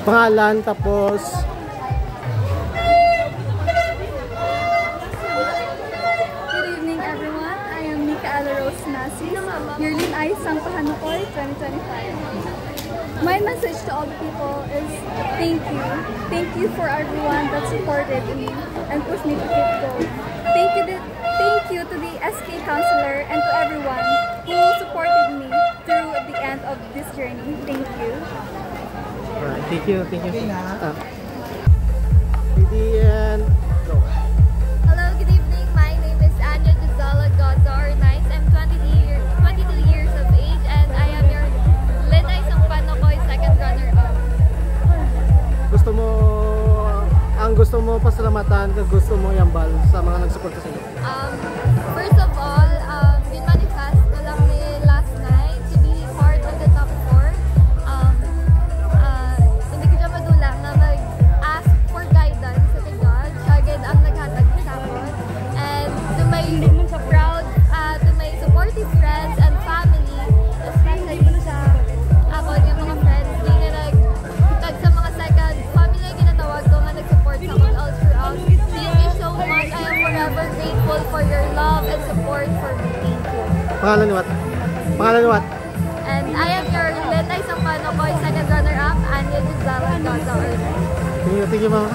Pangalan, tapos Good evening everyone, I am Micaela Rose Nasi, your Linay Sang Pahanukoy 2025. My message to all the people is thank you. Thank you for everyone that supported me and pushed me to keep going. Thank you to the SK counselor and to everyone who supported me through the end of this journey. Thank you. Alright, thank you. And go. Hello, good evening. My name is Anya Gisela Gazar Nice. I'm 22 years of age and I am your Linay Sang Pahanukoy second runner-up. Gusto mo pasalamatan, gusto mo yambal sa mga nagsuporta sa iyo? First of all, manifest ko lang ni last night to be part of the top 4. Hindi ko siya madulang na mag-ask for guidance sa judge. Again, ang naghatag sa akin. And to my proud, to my supportive friends and family, especially sa ako, yung mga friends, hindi na nagtag sa mga second family na ginatawag ko nga nag-support sa akin all throughout. Thank you so much. I am forever grateful for your love and support for me. Thank you. Pangalan ni what? And I am your Linay Sang Pahanukoy second runner-up, Anya Gisela Gazar. Thank you, ma'am.